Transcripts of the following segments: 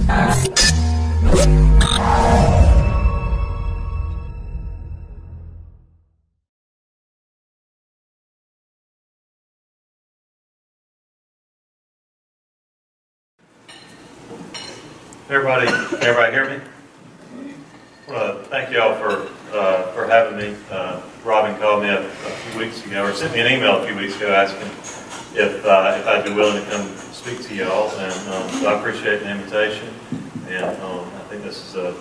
Everybody hear me? I want to thank y'all for having me. Robin called me a few weeks ago, or sent me an email a few weeks ago asking if I'd be willing to come speak to y'all, and so I appreciate the invitation, and I think this is a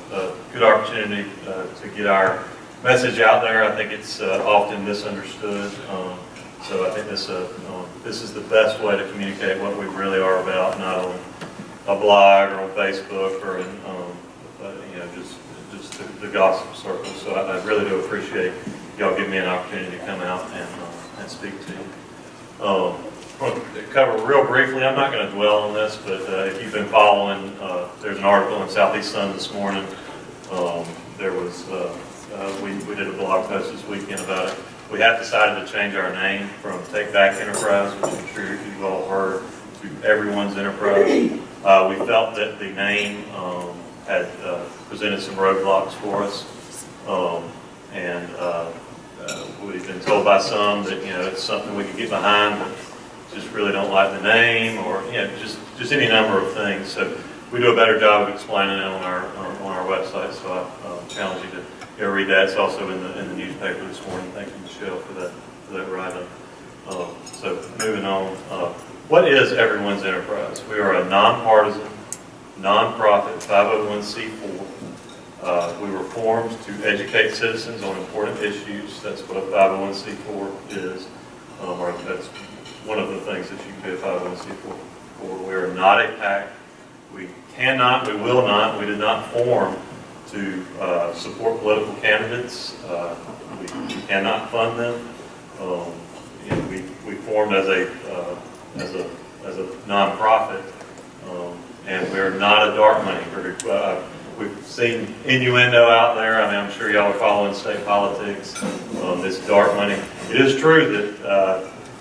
good opportunity to get our message out there. I think it's often misunderstood, so I think this is the best way to communicate what we really are about, not on a blog or on Facebook or in just the gossip circle. So I really do appreciate y'all giving me an opportunity to come out and speak to you. I want to cover real briefly. I'm not going to dwell on this, but if you've been following, there's an article in Southeast Sun this morning. There was we did a blog post this weekend about it. We have decided to change our name from Take Back Enterprise, which I'm sure you've all heard, to Everyone's Enterprise. We felt that the name had presented some roadblocks for us, and we've been told by some that it's something we can get behind, but just really don't like the name, or just any number of things. So we do a better job of explaining it on our website. So I challenge you to go read that. It's also in the newspaper this morning. Thank you, Michelle, for that write-up. So moving on. What is Everyone's Enterprise? We are a nonpartisan, nonprofit 501c4. We were formed to educate citizens on important issues. That's what a 501c4 is. Or that's one of the things that you can do a 501c4 for. We are not a PAC. We cannot, we will not, we did not form to support political candidates. We cannot fund them. We formed as a nonprofit, and we're not a dark money group. We've seen innuendo out there. I mean, I'm sure y'all are following state politics. This dark money. It is true that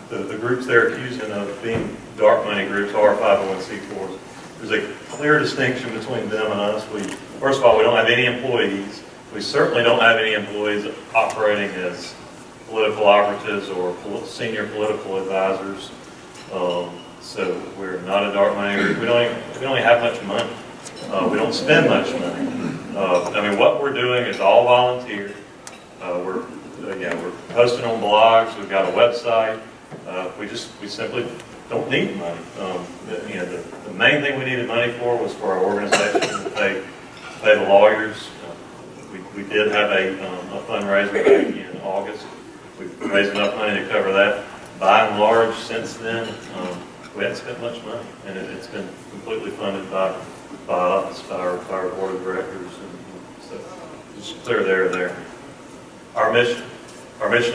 the groups they're accusing of being dark money groups are 501c4s. There's a clear distinction between them and us. First of all, we don't have any employees. We certainly don't have any employees operating as political operatives or senior political advisors. So we're not a dark money group. We don't even have much money. We don't spend much money. I mean, what we're doing is all volunteer. We're posting on blogs. We've got a website. We simply don't need money. The main thing we needed money for was for our organization to pay the lawyers. We did have a fundraiser back in August. We've raised enough money to cover that. By and large, since then, we haven't spent much money, and it's been completely funded by us, by our board of directors, and so just clear there. Our mission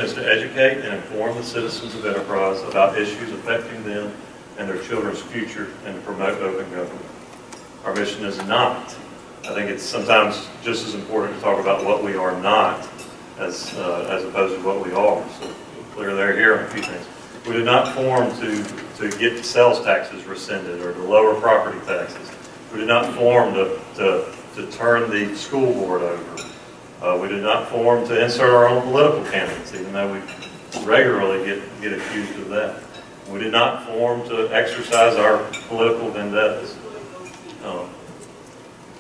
is to educate and inform the citizens of Enterprise about issues affecting them and their children's future, and to promote open government. Our mission is not. I think it's sometimes just as important to talk about what we are not as opposed to what we are. So clear there here on a few things. We did not form to get sales taxes rescinded or to lower property taxes. We did not form to turn the school board over. We did not form to insert our own political candidates, even though we regularly get accused of that. We did not form to exercise our political vendettas.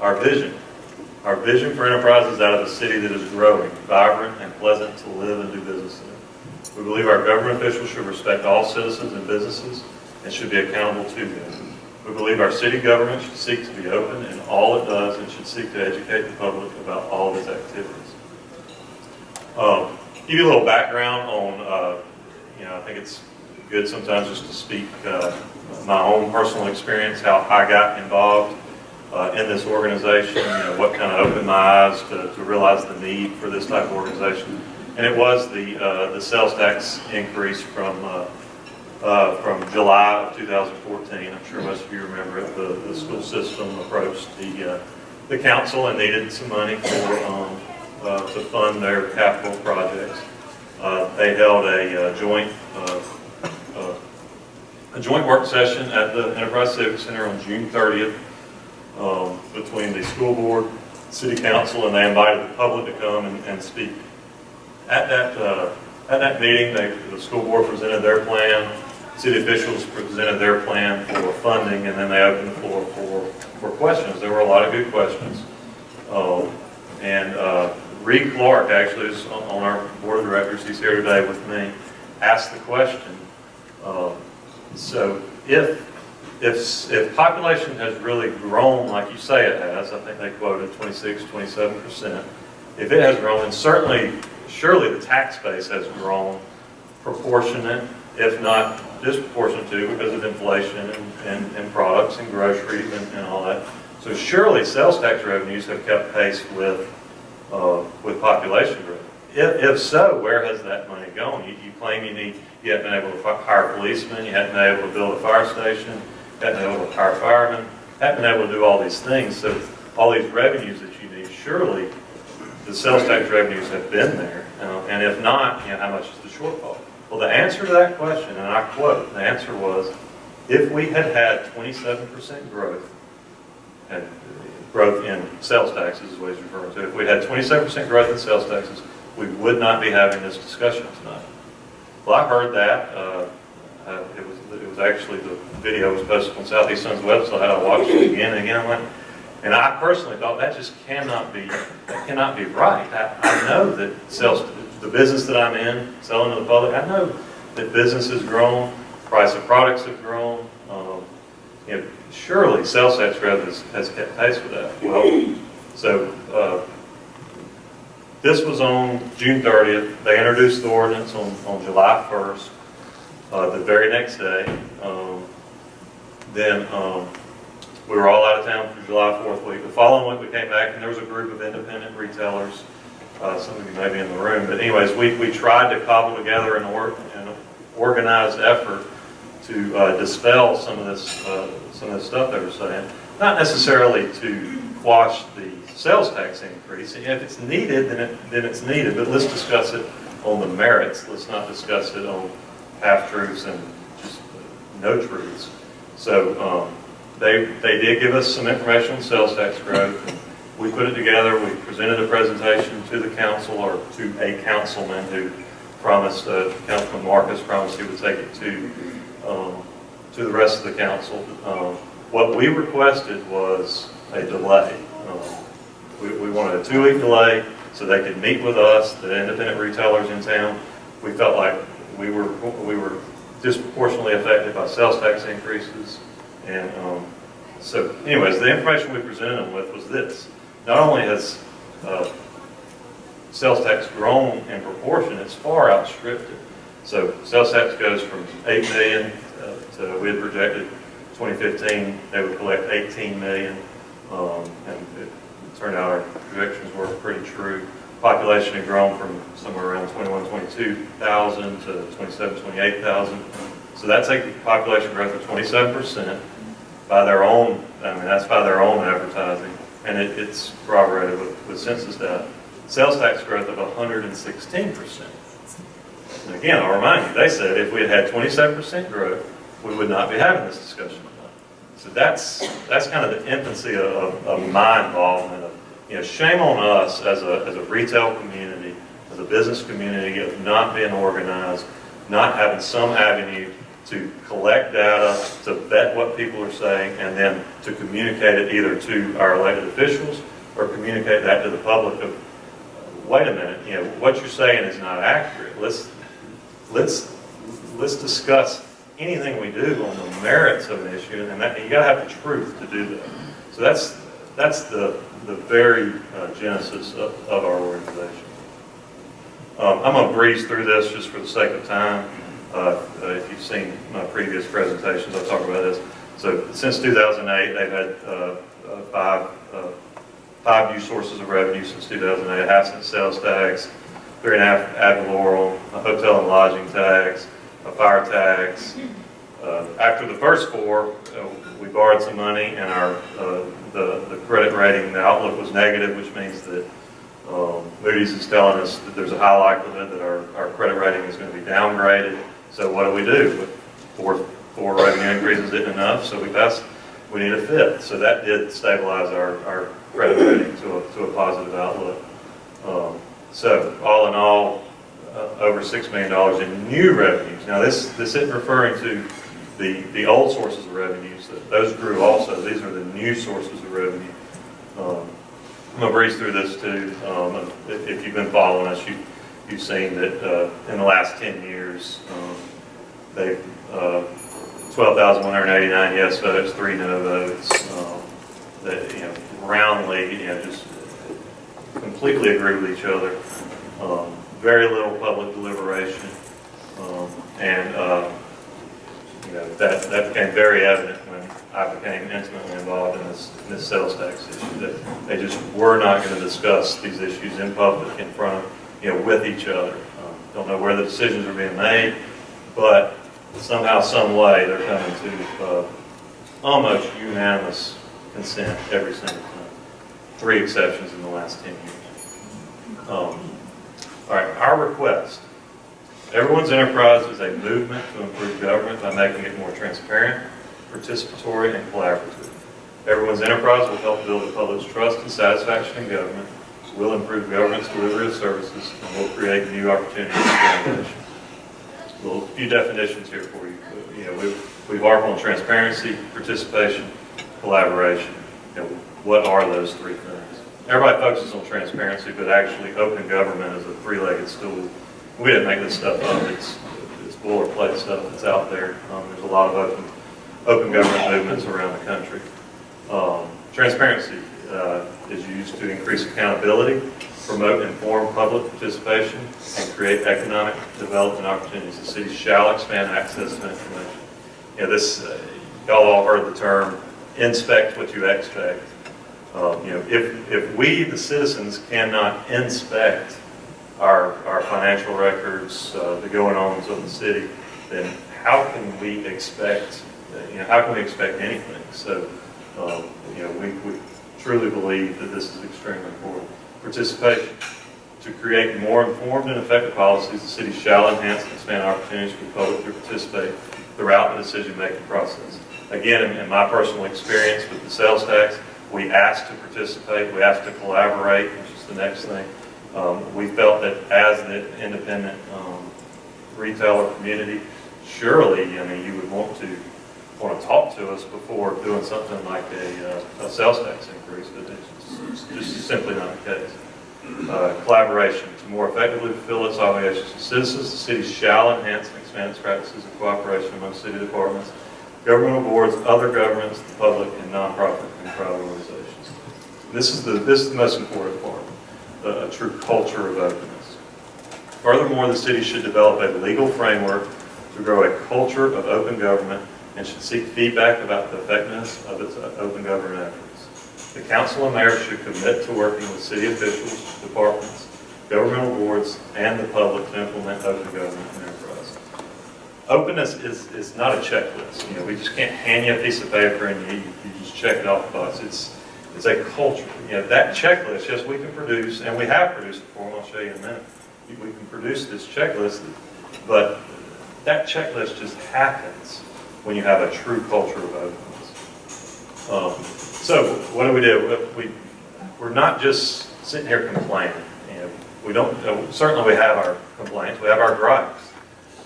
Our vision for Enterprise is that of a city that is growing, vibrant, and pleasant to live and do business in. We believe our government officials should respect all citizens and businesses and should be accountable to them. We believe our city government should seek to be open in all it does and should seek to educate the public about all of its activities. Give you a little background on, I think it's good sometimes just to speak my own personal experience, how I got involved in this organization, what kind of opened my eyes to realize the need for this type of organization. And it was the sales tax increase from July of 2014. I'm sure most of you remember it. The school system approached the council and needed some money to fund their capital projects. They held a joint work session at the Enterprise Civic Center on June 30th. between the school board, city council, and they invited the public to come and speak. At that meeting, the school board presented their plan, city officials presented their plan for funding, and then they opened the floor for questions. There were a lot of good questions. Reed Clark, actually, is on our board of directors, he's here today with me, asked the question, so if population has really grown like you say it has, I think they quoted 26, 27%, if it has grown, and surely the tax base has grown proportionate, if not disproportionate to, because of inflation and products and groceries and all that. So surely sales tax revenues have kept pace with population growth. If so, where has that money gone? You claim you haven't been able to hire policemen, you haven't been able to build a fire station, you haven't been able to hire firemen, haven't been able to do all these things. So all these revenues that you need, surely the sales tax revenues have been there. And if not, how much is the shortfall? Well, the answer to that question, and I quote, the answer was, if we had had 27% growth, and growth in sales taxes is what he's referring to. If we had 27% growth in sales taxes, we would not be having this discussion tonight. Well, I heard that. It was actually, the video was posted on Southeast Sun's website. I watched it again and again. And I personally thought that just cannot be right. I know that the business that I'm in, selling to the public, I know that business has grown, price of products have grown. Surely sales tax revenue has kept pace with that. Well, so this was on June 30th. They introduced the ordinance on July 1st, the very next day. Then we were all out of town for July 4th week. The following week we came back and there was a group of independent retailers. Some of you may be in the room, but anyways, we tried to cobble together an organized effort to dispel some of this stuff they were saying. Not necessarily to quash the sales tax increase. If it's needed, then it's needed. But let's discuss it on the merits. Let's not discuss it on half-truths and just no truths. So they did give us some information on sales tax growth. We put it together. We presented a presentation to the council, or to a councilman who promised, Councilman Marcus promised he would take it to the rest of the council. What we requested was a delay. We wanted a 2-week delay so they could meet with us, the independent retailers in town. We felt like we were disproportionately affected by sales tax increases. And so anyways, the information we presented them with was this. Not only has sales tax grown in proportion, it's far outstripped it. So sales tax goes from $8 million to, we had projected 2015 they would collect $18 million, and it turned out our projections were pretty true. Population had grown from somewhere around 21, 22,000 to 27, 28,000. So that's a population growth of 27% by their own, that's by their own advertising, and it's corroborated with census data. Sales tax growth of 116%. And again, I'll remind you, they said if we had had 27% growth, we would not be having this discussion tonight. So that's kind of the infancy of my involvement. Shame on us as a retail community, as a business community, of not being organized, not having some avenue to collect data, to vet what people are saying, and then to communicate it either to our elected officials or communicate that to the public of, wait a minute, what you're saying is not accurate. Let's discuss anything we do on the merits of an issue, and that, you got to have the truth to do that. So that's the very genesis of our organization. I'm going to breeze through this just for the sake of time. If you've seen my previous presentations, I'll talk about this. So since 2008, they've had five new sources of revenue since 2008: absent sales tax, 3.5 ad valorem, a hotel and lodging tax, a fire tax. After the first 4, we borrowed some money, and our the credit rating, the outlook was negative, which means that Moody's is telling us that there's a high likelihood that our credit rating is going to be downgraded. So what do? Four revenue increases isn't enough, so we passed we need a fifth. So that did stabilize our credit rating to a positive outlook. So all in all, over $6 million in new revenues. Now this isn't referring to the old sources of revenues. Those grew also. These are the new sources of revenue. I'm going to breeze through this too. If you've been following us, you've seen that in the last 10 years, they've 12,189 yes votes, 3 no votes. That roundly, just completely agree with each other. Very little public deliberation, and that became very evident when I became intimately involved in this sales tax issue. That they just were not going to discuss these issues in public, in front of, with each other. Don't know where the decisions are being made, but somehow, some way, they're coming to almost unanimous consent every single time. 3 exceptions in the last 10 years. All right, our request. Everyone's enterprise is a movement to improve government by making it more transparent, participatory, and collaborative. Everyone's enterprise will help build the public's trust and satisfaction in government, will improve government's delivery of services, and will create new opportunities for innovation. A few definitions here for you. We've harped on transparency, participation, collaboration. What are those 3 things? Everybody focuses on transparency, but actually open government is a 3-legged stool. We didn't make this stuff up. It's boilerplate stuff that's out there. There's a lot of open government movements around the country. Transparency is used to increase accountability, promote informed public participation, and create economic development opportunities. The city shall expand access to information. Y'all all heard the term, inspect what you expect. If we, the citizens, cannot inspect our financial records, the going-ons of the city, then how can we expect, anything? So, we truly believe that this is extremely important. Participation. To create more informed and effective policies, the city shall enhance and expand opportunities for the public to participate throughout the decision-making process. Again, in my personal experience with the sales tax, we asked to participate, we asked to collaborate, which is the next thing. We felt that as the independent retailer community, surely, you would want to talk to us before doing something like a sales tax increase, but it's just simply not the case. Collaboration. To more effectively fulfill its obligations to citizens, the city shall enhance and expand its practices of cooperation among city departments, governmental boards, other governments, the public, and nonprofit and private organizations. This is the most important part, a true culture of openness. Furthermore, the city should develop a legal framework to grow a culture of open government and should seek feedback about the effectiveness of its open government efforts. The council and mayor should commit to working with city officials, departments, governmental boards, and the public to implement open government and enterprise. Openness is not a checklist. We just can't hand you a piece of paper and you just check it off the box. It's a culture. That checklist, yes, we can produce, and we have produced it for them. I'll show you in a minute. We can produce this checklist, but that checklist just happens when you have a true culture of openness. So what do? We're not just sitting here complaining. We don't. Certainly, we have our complaints. We have our gripes.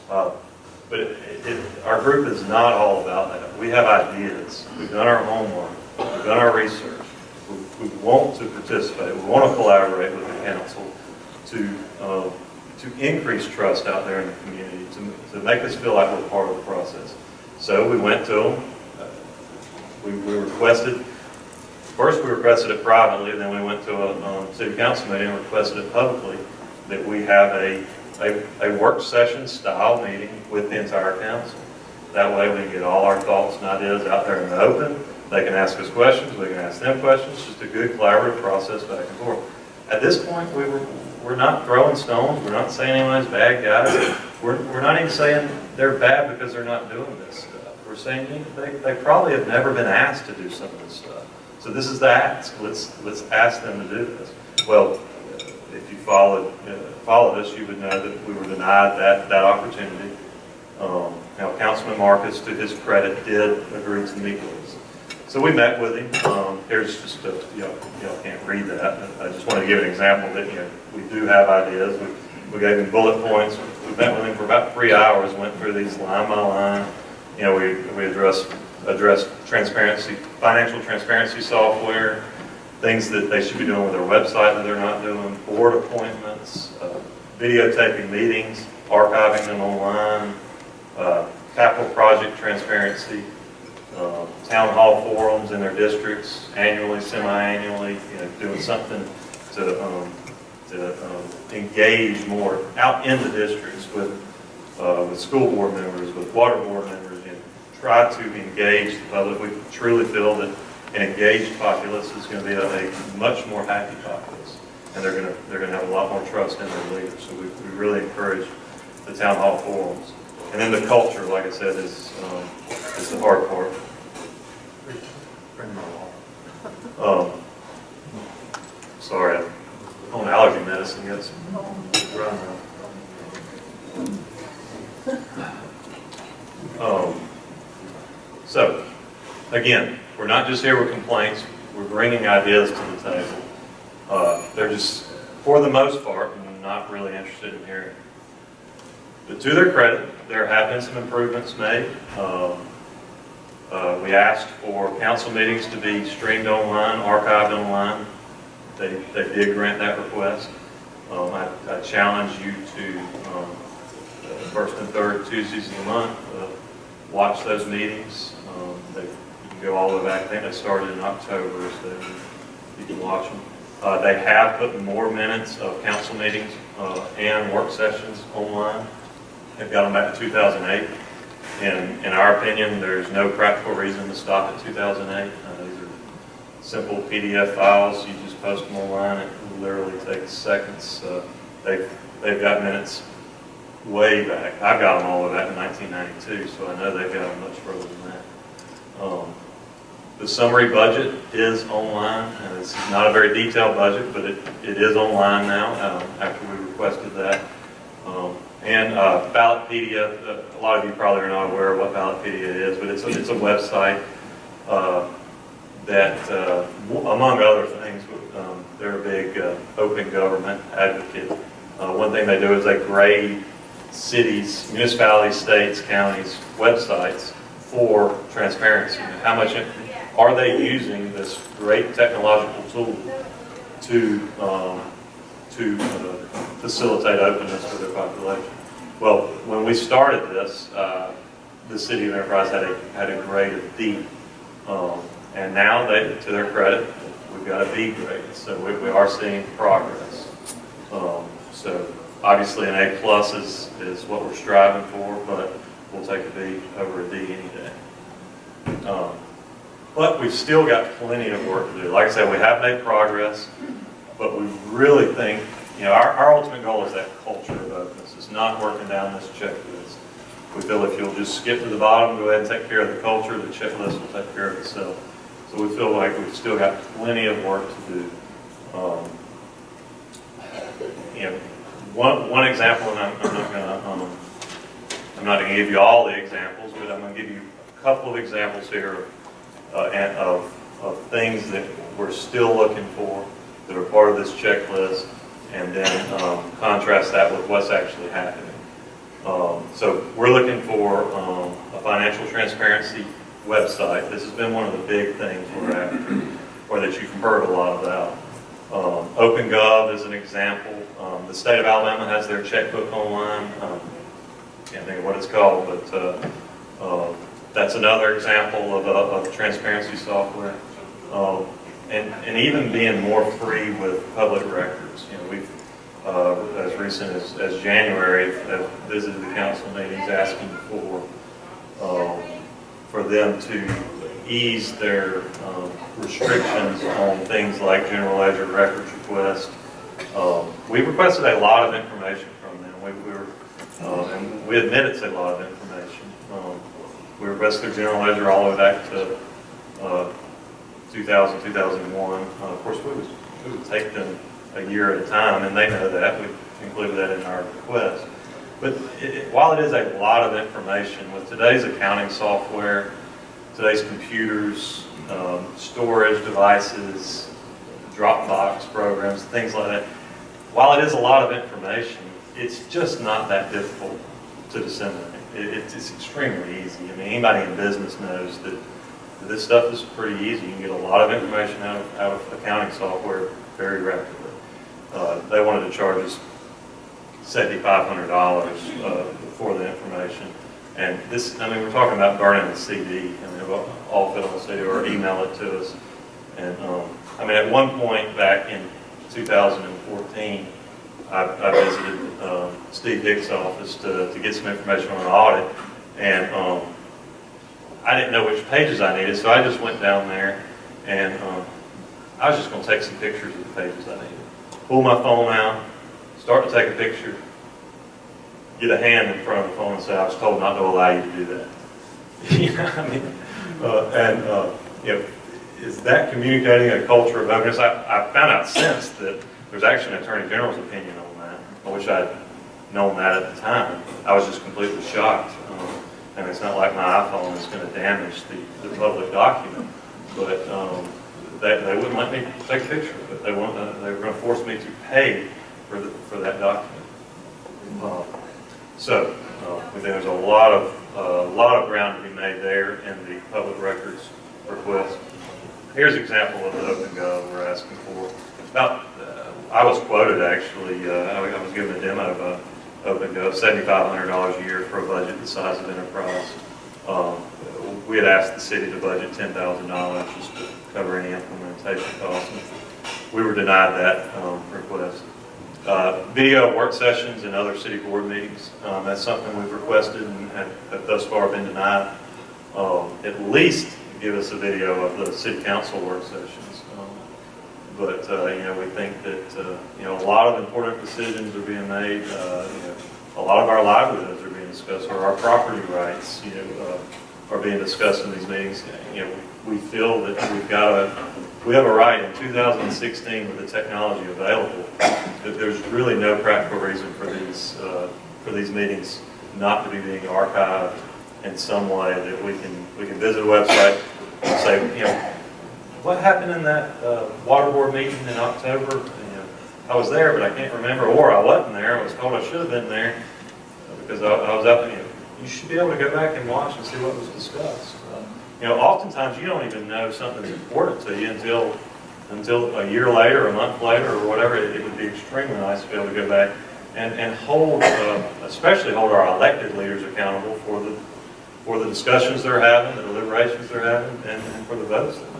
But our group is not all about that. We have ideas. We've done our homework. We've done our research. We want to participate. We want to collaborate with the council to increase trust out there in the community, to make us feel like we're part of the process. So we went to them. We requested. First, we requested it privately, and then we went to a city council meeting and requested it publicly, that we have a work session style meeting with the entire council. That way we can get all our thoughts and ideas out there in the open. They can ask us questions, we can ask them questions, just a good collaborative process back and forth. At this point, we're not throwing stones, we're not saying anyone's bad guys, we're not even saying they're bad because they're not doing this stuff. We're saying they probably have never been asked to do some of this stuff. So this is the ask. Let's ask them to do this. Well, if you followed us, you would know that we were denied that opportunity. Now, Councilman Marcus, to his credit, did agree to meet with us. So we met with him. Here's just a, y'all can't read that. I just want to give an example that we do have ideas. We gave him bullet points. We met with him for about 3 hours. Went through these line by line. We addressed transparency, financial transparency software, things that they should be doing with their website that they're not doing, board appointments, videotaping meetings, archiving them online, capital project transparency, town hall forums in their districts, annually, semi-annually, doing something to engage more out in the districts with school board members, with water board members, try to engage the public. We truly feel that an engaged populace is going to be a much more happy populace, and they're going to have a lot more trust in their leaders. So we really encourage the town hall forums. And then the culture, like I said, is the hard part. Sorry, I'm on allergy medicine. Got some run. So, again, we're not just here with complaints. We're bringing ideas to the table. They're just, for the most part, not really interested in hearing. But to their credit, there have been some improvements made. We asked for council meetings to be streamed online, archived online. They did grant that request. I challenge you to, first and third Tuesdays of the month, watch those meetings. You can go all the way back. I think they started in October, so you can watch them. They have put more minutes of council meetings and work sessions online. They've got them back to 2008. In our opinion, there's no practical reason to stop at 2008. These are simple PDF files. You just post them online. It literally takes seconds. They've got minutes way back. I've got them all the way back in 1992, so I know they've got them much further than that. The summary budget is online, and it's not a very detailed budget, but it is online now after we requested that. And Ballotpedia, a lot of you probably are not aware of what Ballotpedia is, but it's a website that, among other things, they're a big open government advocate. One thing they do is they grade cities, municipalities, states, counties, websites for transparency. How much are they using this great technological tool to facilitate openness for their population? Well, when we started this, the city of Enterprise had a grade of D, and now to their credit, we've got a B grade. So we are seeing progress. So obviously an A+ is what we're striving for, but we'll take a B over a D any day. But we've still got plenty of work to do. Like I said, we have made progress, but we really think, our ultimate goal is that culture of openness. It's not working down this checklist. We feel if you'll just skip to the bottom, go ahead and take care of the culture, the checklist will take care of itself. So we feel like we've still got plenty of work to do. One example, and I'm not going to give you all the examples, but I'm going to give you a couple of examples here of things that we're still looking for that are part of this checklist, and then contrast that with what's actually happening. So we're looking for a financial transparency website. This has been one of the big things we're after, or that you've heard a lot about. OpenGov is an example. The state of Alabama has their checkbook online. Can't think of what it's called, but that's another example of transparency software. And even being more free with public records. We've, as recent as January, have visited the council meetings asking for them to ease their restrictions on things like general ledger records request. We requested a lot of information from them. And we admit it's a lot of information. We requested their general ledger all the way back to 2000, 2001. Of course, we would take them a year at a time, and they know that. We included that in our request. But while it is a lot of information, with today's accounting software, today's computers, storage devices, Dropbox programs, things like that. While it is a lot of information, it's just not that difficult to disseminate. It's extremely easy. I mean, anybody in business knows that this stuff is pretty easy. You can get a lot of information out of accounting software very rapidly. They wanted to charge us $7,500 for the information. And this, I mean, we're talking about burning a CD. I mean, it'll all fit on a CD or email it to us. And I mean, at one point back in 2014, I visited Steve Hick's office to get some information on an audit. And I didn't know which pages I needed, so I just went down there and I was just going to take some pictures of the pages I needed. Pull my phone out, start to take a picture, get a hand in front of the phone and say, I was told not to allow you to do that. You know what I mean? You know, is that communicating a culture of openness? I found out since that there's actually an Attorney General's opinion on that. I wish I'd known that at the time. I was just completely shocked. And it's not like my iPhone is going to damage the public document, but they wouldn't let me take a picture of it. They were going to force me to pay for that document. So I think there's a lot of ground to be made there in the public records request. Here's an example of the OpenGov we're asking for. I was quoted actually. I was given a demo of OpenGov, $7,500 a year for a budget the size of enterprise. We had asked the city to budget $10,000 just to cover any implementation costs. We were denied that request. Video work sessions and other city board meetings, that's something we've requested and have thus far been denied. At least give us a video of the city council work sessions. But you know, we think that you know, a lot of important decisions are being made. You know, a lot of our livelihoods are being discussed, or our property rights, you know, are being discussed in these meetings. You know, we feel that we have a right in 2016 with the technology available that there's really no practical reason for these meetings not to be being archived in some way that we can visit a website and say, you know, what happened in that water board meeting in October? You know, I was there, but I can't remember, or I wasn't there. I was told I should have been there because I was out. You know, you should be able to go back and watch and see what was discussed. You know, oftentimes you don't even know something's important to you until a year later, a month later, or whatever. It would be extremely nice to be able to go back and hold, especially hold our elected leaders accountable for the discussions they're having, the deliberations they're having, and for the votes they make.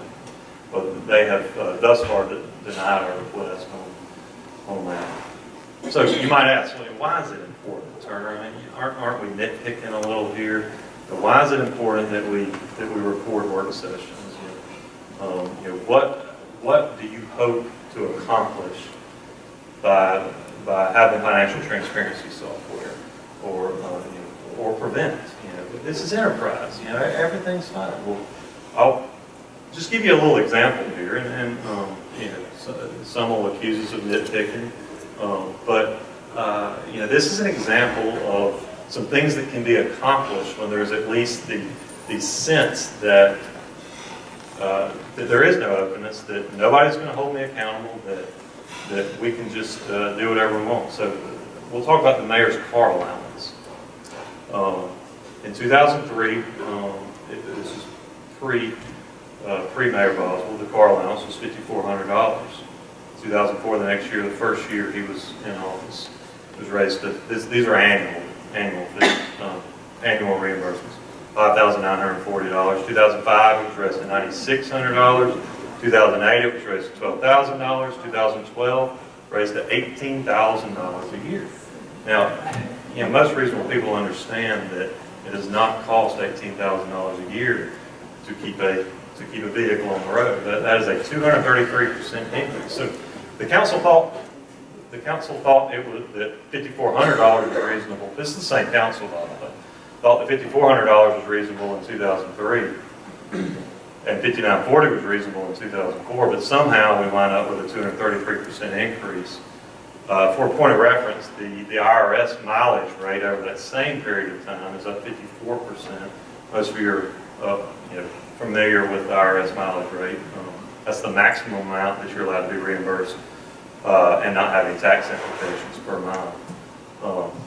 But they have thus far denied our request on that. So you might ask, well, why is it important, Turner? I mean, aren't we nitpicking a little here? But why is it important that we record work sessions? You know, what do you hope to accomplish by having financial transparency software, or you know, or prevent? You know, this is enterprise. You know, everything's fine. Well, I'll just give you a little example here, and you know, some will accuse us of nitpicking, but you know, this is an example of some things that can be accomplished when there's at least the sense that that there is no openness, that nobody's going to hold me accountable, that we can just do whatever we want. So we'll talk about the mayor's car allowance. In 2003, this is pre-Mayor Boswell, the car allowance was $5,400. 2004, the next year, the first year he was in office, it was raised to, these are annual fees, annual reimbursements, $5,940. 2005, it was raised to $9,600. 2008, it was raised to $12,000. 2012, raised to $18,000 a year. Now, you know, most reasonable people understand that it does not cost $18,000 a year to keep a vehicle on the road. That is a 233% increase. So the council thought it was that $5,400 was reasonable. This is the same council thought that $5,400 was reasonable in 2003, and $5,940 was reasonable in 2004. But somehow we wind up with a 233% increase. For a point of reference, the IRS mileage rate over that same period of time is up 54%. Most of your you know, familiar with the IRS mileage rate. That's the maximum amount that you're allowed to be reimbursed and not have any tax implications per mile.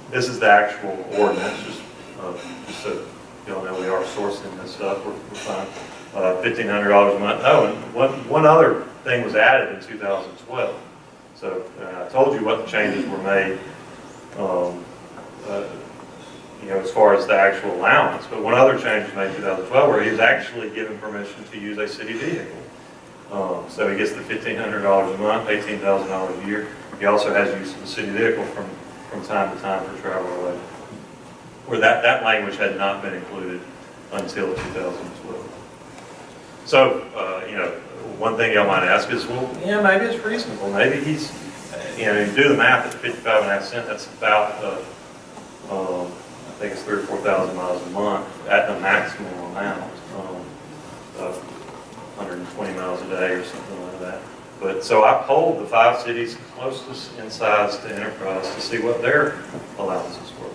This is the actual ordinance, just so y'all know we are sourcing this stuff. We're fine. $1,500 a month. Oh, and one other thing was added in 2012. So I told you what the changes were made, as far as the actual allowance. But one other change was made in 2012 where he was actually given permission to use a city vehicle. So he gets the $1,500 a month, $18,000 a year. He also has use of the city vehicle from time to time for travel related. Where that language had not been included until 2012. So, one thing y'all might ask is, well, yeah, maybe it's reasonable. Maybe he's, you do the math at 55.5 cents, that's about, I think it's 3,000 or 4,000 miles a month at the maximum amount, 120 miles a day or something like that. But so I polled the 5 cities closest in size to Enterprise to see what their allowances were.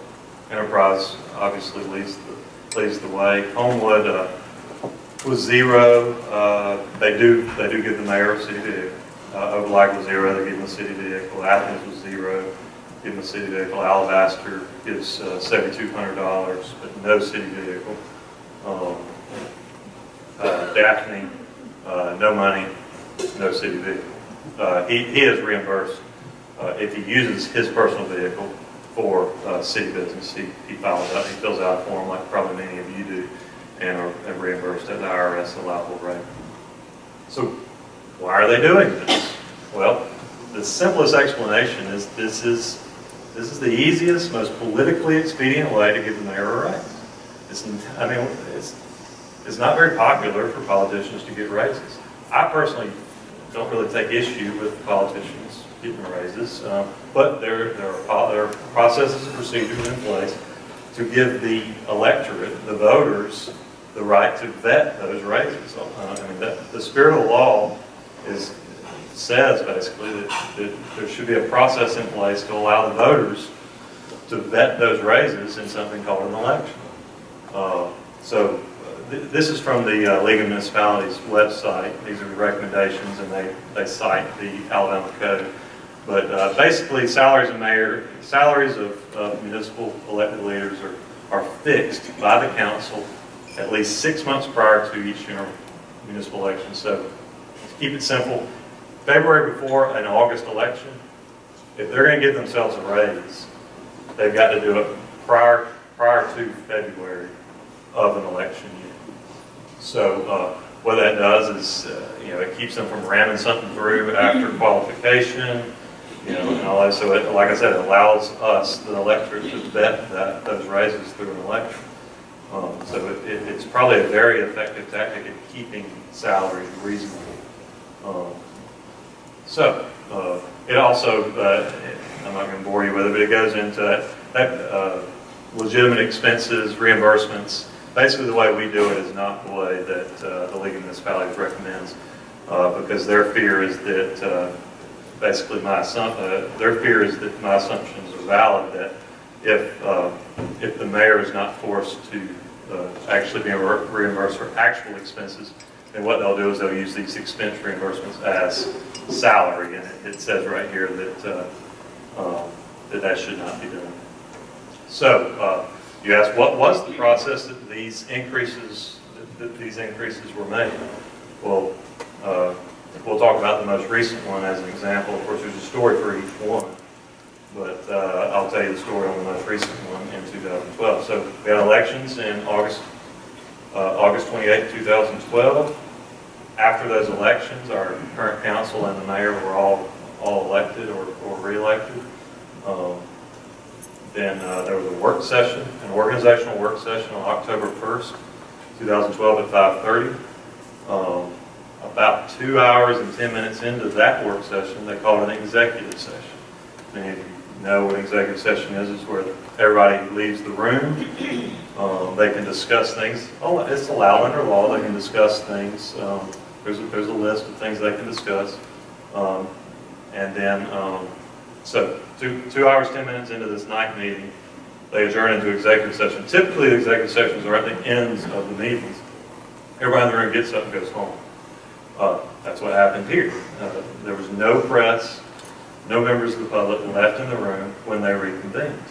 Enterprise obviously leads the way. Homewood was 0. They do give the mayor a city vehicle. Overlake was 0. They give them a city vehicle. Athens was 0. Give them a city vehicle. Alabaster gives $7,200, but no city vehicle. Daphne, no money, no city vehicle. He is reimbursed if he uses his personal vehicle for city business. He fills out a form like probably many of you do, and are reimbursed at the IRS allowable rate. So why are they doing this? Well, the simplest explanation is this is the easiest, most politically expedient way to give the mayor a raise. It's not very popular for politicians to get raises. I personally don't really take issue with politicians getting raises, but there are processes and procedures in place to give the electorate, the voters, the right to vet those raises. The spirit of the law says basically that there should be a process in place to allow the voters to vet those raises in something called an election. This is from the League of Municipalities website. These are the recommendations, and they cite the Alabama Code. But basically, salaries of municipal elected leaders are fixed by the council at least 6 months prior to each municipal election. So to keep it simple, February before an August election, if they're going to give themselves a raise, they've got to do it prior to February of an election year. So what that does is, it keeps them from ramming something through after qualification, and all that. So like I said, it allows us, the electorate, to vet those raises through an election. So it's probably a very effective tactic in keeping salaries reasonable. It also, I'm not going to bore you with it, but it goes into that legitimate expenses, reimbursements. Basically, the way we do it is not the way that the League of Municipalities recommends, because their fear is that basically my assumptions are valid, that if the mayor is not forced to actually be reimbursed for actual expenses, then what they'll do is they'll use these expense reimbursements as salary, and it says right here that that should not be done. So you ask, what was the process that these increases were made? Well, we'll talk about the most recent one as an example. Of course, there's a story for each one, but I'll tell you the story on the most recent one in 2012. So we had elections in August 28, 2012. After those elections, our current council and the mayor were all elected or re-elected. Then there was a work session, an organizational work session on October 1st, 2012 at 5:30. About 2 hours and 10 minutes into that work session, they called an executive session. Many of you know what an executive session is where everybody leaves the room. They can discuss things. Oh, it's allowed under law. They can discuss things. There's a list of things they can discuss. And then, so 2 hours, 10 minutes into this night meeting, they adjourn into executive session. Typically, the executive sessions are at the ends of the meetings. everybody in the room gets up and goes home. That's what happened here. There was no press, no members of the public left in the room when they reconvened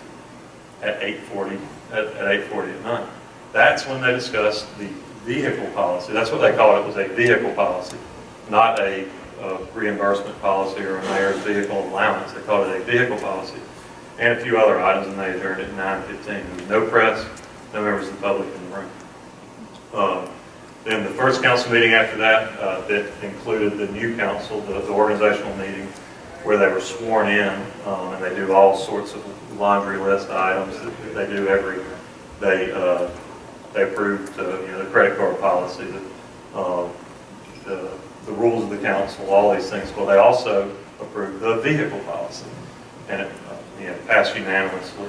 at 8:40 at night. That's when they discussed the vehicle policy. That's what they called it, was a vehicle policy, not a reimbursement policy or a mayor's vehicle allowance. They called it a vehicle policy and a few other items, and they adjourned at 9:15. There was no press, no members of the public in the room. Then the first council meeting after that, that included the new council, the organizational meeting, where they were sworn in, and they do all sorts of laundry list items that they do they approved the credit card policy, the rules of the council, all these things. Well, they also approved the vehicle policy, and it passed unanimously.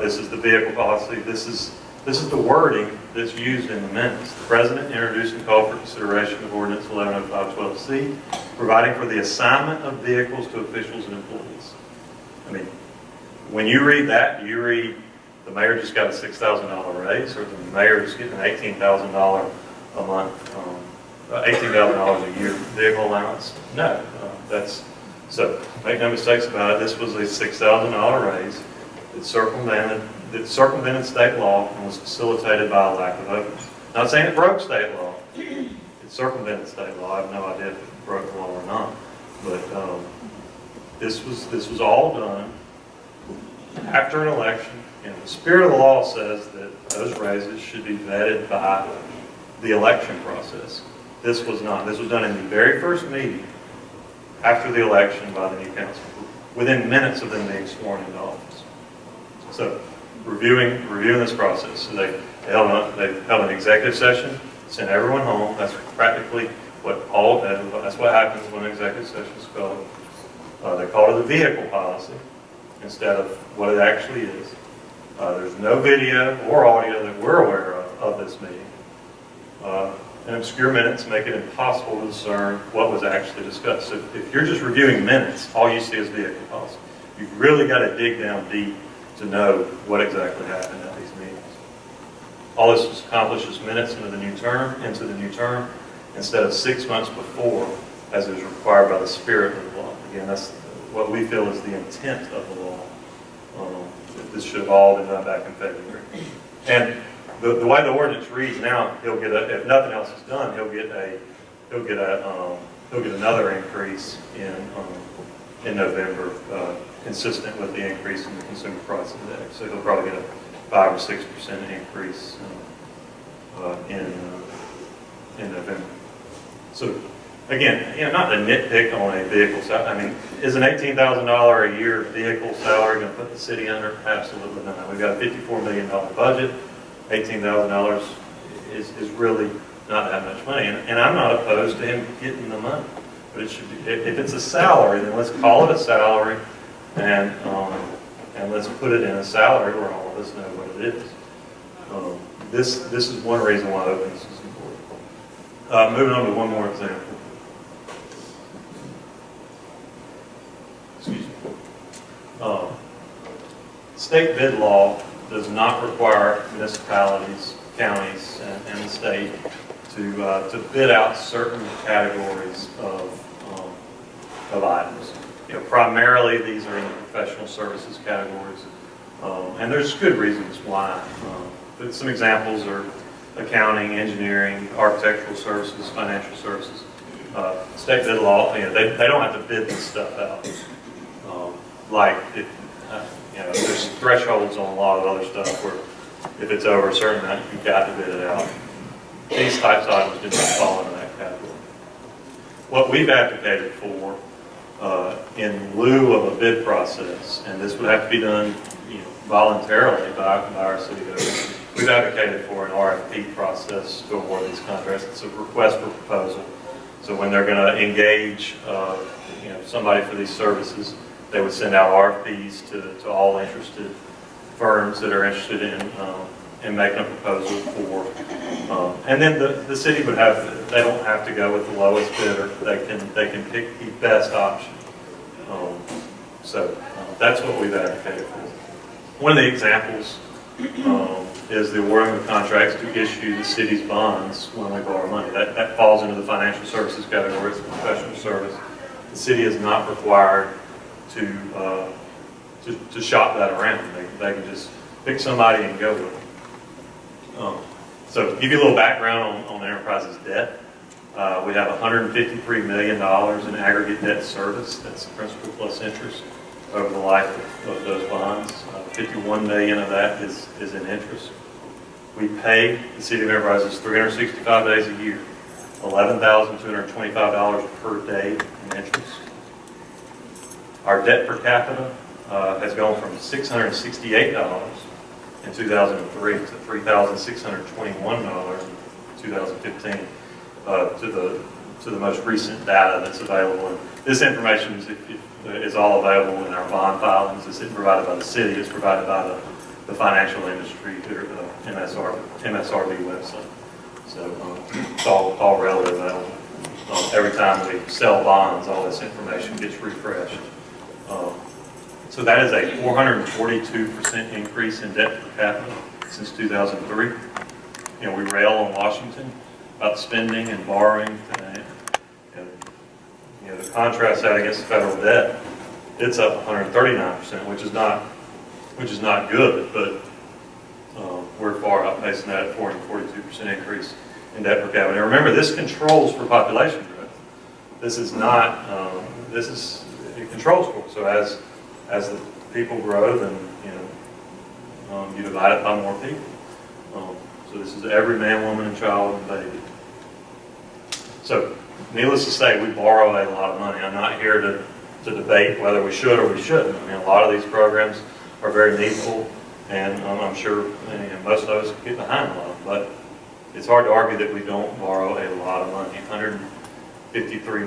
This is the vehicle policy. This is the wording that's used in the minutes. The President introduced and called for consideration of Ordinance 110512C, providing for the assignment of vehicles to officials and employees. I mean, when you read that, you read the mayor just got a $6,000 raise, or the mayor is getting an $18,000 a month, $18,000 a year vehicle allowance. No, so make no mistakes about it. This was a $6,000 raise that circumvented state law and was facilitated by a lack of openness. Not saying it broke state law. It circumvented state law. I have no idea if it broke the law or not. But this was all done after an election. And the spirit of the law says that those raises should be vetted by the election process. This was not. This was done in the very first meeting after the election by the new council, within minutes of them being sworn into office. So, reviewing this process. So they held an executive session, sent everyone home. That's practically that's what happens when an executive session is called. They called it the vehicle policy instead of what it actually is. There's no video or audio that we're aware of this meeting. And obscure minutes make it impossible to discern what was actually discussed. So if you're just reviewing minutes, all you see is vehicle policy. You've really got to dig down deep to know what exactly happened at these meetings. All this was accomplished as minutes into the new term, instead of 6 months before, as is required by the spirit of the law. Again, that's what we feel is the intent of the law. This should have all been done back in February. And the way the ordinance reads now, he'll get if nothing else is done, he'll get another increase in November, consistent with the increase in the consumer price index. So he'll probably get a 5 or 6% increase in November. So again, not to nitpick on a vehicle salary. I mean, is an $18,000 a year vehicle salary going to put the city under? Absolutely not. We've got a $54 million budget. $18,000 is really not that much money, and I'm not opposed to him getting the money. But it should be, if it's a salary, then let's call it a salary, and let's put it in a salary where all of us know what it is. This is one reason why openness is important. Moving on to one more example. Excuse me. State bid law does not require municipalities, counties, and the state to bid out certain categories of items. Primarily these are in the professional services categories, and there's good reasons why. But some examples are accounting, engineering, architectural services, financial services. State bid law, they don't have to bid this stuff out. There's thresholds on a lot of other stuff where if it's over a certain amount, you've got to bid it out. These types of items do not fall into that category. What we've advocated for in lieu of a bid process, and this would have to be done voluntarily by our city government, we've advocated for an RFP process to award these contracts. It's a request for proposal. So when they're going to engage somebody for these services, they would send out RFPs to all interested firms that are interested in making a proposal for, and then the city would they don't have to go with the lowest bidder. They can pick the best option. So that's what we've advocated for. One of the examples is the awarding of contracts to issue the city's bonds when we borrow money. That falls into the financial services category. It's a professional service. The city is not required to shop that around. They can just pick somebody and go with it. So to give you a little background on Enterprise's debt, we have $153 million in aggregate debt service. That's principal plus interest over the life of those bonds. 51 million of that is in interest. We pay the city of Enterprises 365 days a year, $11,225 per day in interest. Our debt per capita has gone from $668 in 2003 to $3,621 in 2015 to the most recent data that's available. And this information is all available in our bond filings. It's provided by the city. It's provided by the financial industry through the MSRB website. So it's all readily available. Every time we sell bonds, all this information gets refreshed. So that is a 442% increase in debt per capita since 2003. We rail on Washington about spending and borrowing. The contrast that against the federal debt, it's up 139%, which is not good, but we're far outpacing that at 442% increase in debt per capita. Now remember, this controls for population growth. This is not. It controls for. So as the people grow, then you divide it by more people. So this is every man, woman, and child and baby. So needless to say, we borrow a lot of money. I'm not here to debate whether we should or we shouldn't. I mean, a lot of these programs are very needful, and I'm sure most of us get behind a lot. But it's hard to argue that we don't borrow a lot of money. $153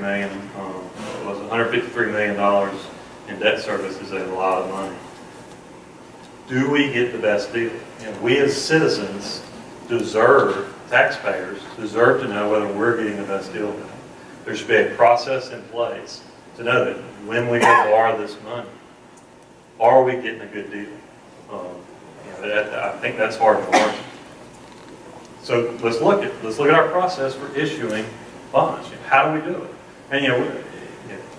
million in debt service is a lot of money. Do we get the best deal? We as citizens taxpayers deserve to know whether we're getting the best deal. There should be a process in place to know that when we go borrow this money, are we getting a good deal? I think that's hard to learn. So let's look at our process for issuing bonds. How do we do it? And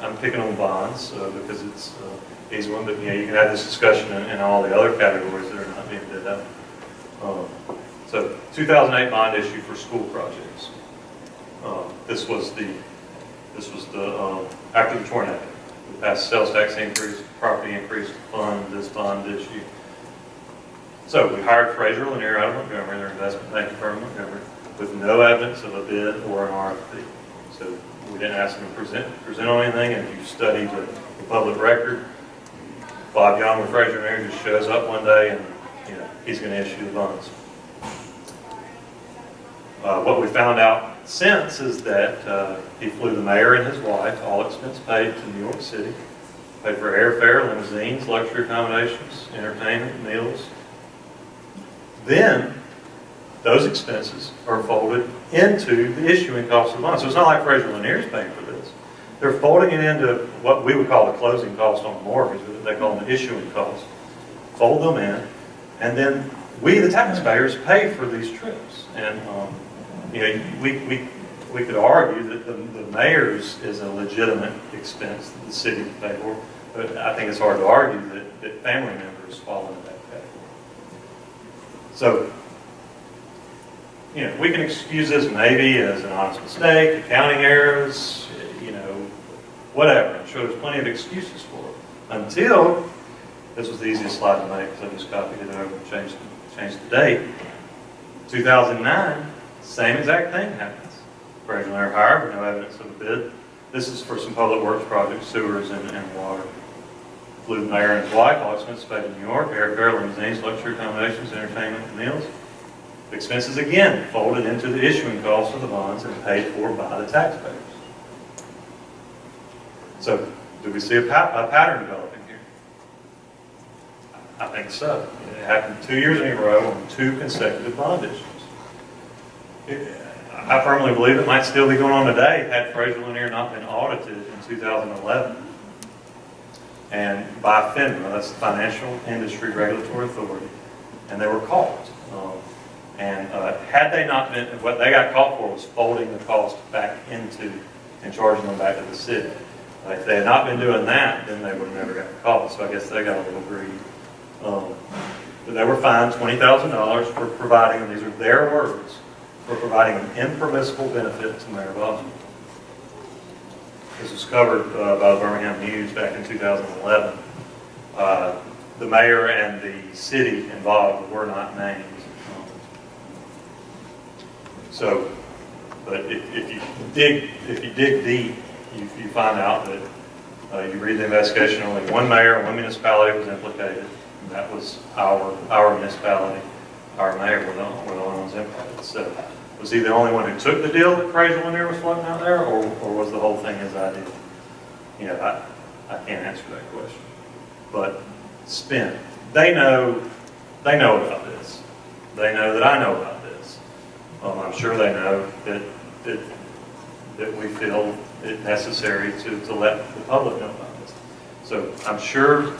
I'm picking on bonds because it's an easy one, but you can have this discussion in all the other categories that are not being bid out. So 2008 bond issue for school projects. This was after the tornado. We passed sales tax increase, property increase to fund this bond issue. So we hired Fraser Lanier out of Montgomery, their investment banking firm in Montgomery, with no evidence of a bid or an RFP. So we didn't ask them to present on anything, and if you study the public record, Bob Young with Fraser Lanier just shows up one day and he's going to issue the bonds. What we found out since is that he flew the mayor and his wife, all expense paid, to New York City, paid for airfare, limousines, luxury accommodations, entertainment, meals. Then those expenses are folded into the issuing cost of the bond. So it's not like Fraser Lanier is paying for this. They're folding it into what we would call the closing cost on a mortgage, but they call them the issuing cost. Fold them in, and then we, the taxpayers, pay for these trips. And we could argue that the mayor's is a legitimate expense that the city would pay for, but I think it's hard to argue that family members fall into that category. So, we can excuse this maybe as an honest mistake, accounting errors, whatever. I'm sure there's plenty of excuses for it. Until, this was the easiest slide to make because I just copied it over and changed the date. 2009, same exact thing happens. Fraser Lanier hired with no evidence of a bid. This is for some public works projects, sewers and water. Flew the mayor and his wife, all expenses paid in New York, airfare, limousines, luxury accommodations, entertainment, and meals. The expenses again folded into the issuing cost of the bonds and paid for by the taxpayers. So, do we see a pattern developing here? I think so. It happened 2 years in a row on 2 consecutive bond issues. I firmly believe it might still be going on today had Fraser Lanier not been audited in 2011. And by FINRA, that's the Financial Industry Regulatory Authority. and they were caught. Had they not been, what they got caught for was folding the cost back into and charging them back to the city. If they had not been doing that, then they would have never gotten caught. So I guess they got a little greedy. But they were fined $20,000 for providing, and these are their words, for providing an impermissible benefit to Mayor Boswell. This was covered by the Birmingham News back in 2011. The mayor and the city involved were not named. But if you dig deep, you find out that you read the investigation, only one mayor and one municipality was implicated, and that was our municipality. Our mayor were the only ones implicated. So was he the only one who took the deal that Fraser Lanier was floating out there, or was the whole thing his idea? You know, I can't answer that question. But spin. They know about this. They know that I know about this. I'm sure they know that we feel it necessary to let the public know about this. So I'm sure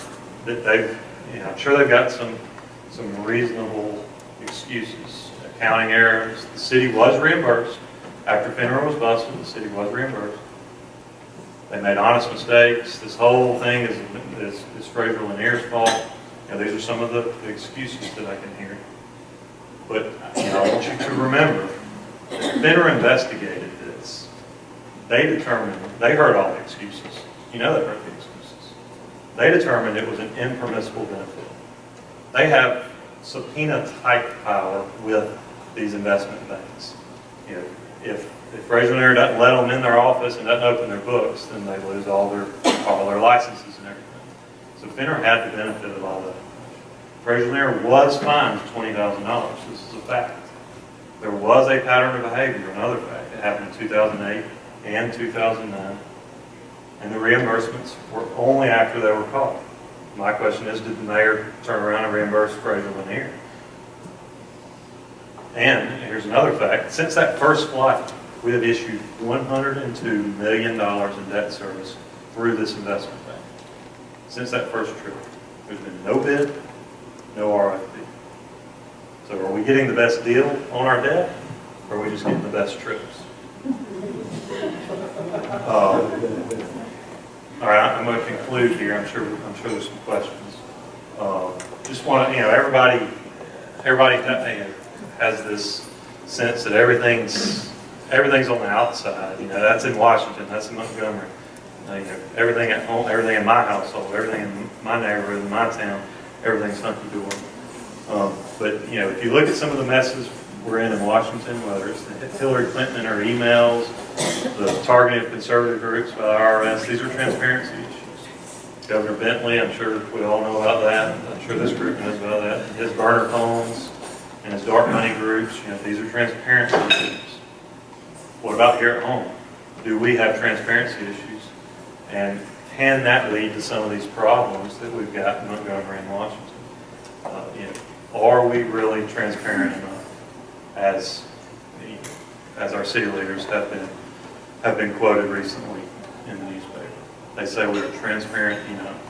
that they've got some reasonable excuses. Accounting errors. The city was reimbursed after FINRA was busted. The city was reimbursed. They made honest mistakes. This whole thing is Fraser Lanier's fault. You know, these are some of the excuses that I can hear. But I want you to remember, FINRA investigated this. They determined, they heard all the excuses. You know they heard the excuses. They determined it was an impermissible benefit. They have subpoena type power with these investment banks. You know, if Fraser Lanier doesn't let them in their office and doesn't open their books, then they lose all their licenses and everything. So FINRA had the benefit of all that. Fraser Lanier was fined $20,000. This is a fact. There was a pattern of behavior, another fact. It happened in 2008 and 2009. And the reimbursements were only after they were caught. My question is, did the mayor turn around and reimburse Fraser Lanier? And here's another fact. Since that first flight, we have issued $102 million in debt service through this investment bank. Since that first trip, there's been no bid, no RFP. So are we getting the best deal on our debt, or are we just getting the best trips? All right, I'm going to conclude here. I'm sure there's some questions. Just want to, everybody has this sense that everything's on the outside. That's in Washington, that's in Montgomery. Everything at home, everything in my household, everything in my neighborhood, in my town, everything's hunky-dory. But if you look at some of the messes we're in Washington, whether it's the Hillary Clinton and her emails, the targeting of conservative groups by the IRS, these are transparency issues. Governor Bentley, I'm sure we all know about that. I'm sure this group knows about that. His burner phones and his dark money groups, these are transparency issues. What about here at home? Do we have transparency issues? And can that lead to some of these problems that we've got in Montgomery and Washington? Are we really transparent enough, as our city leaders have been quoted recently in the newspaper? They say we're transparent enough.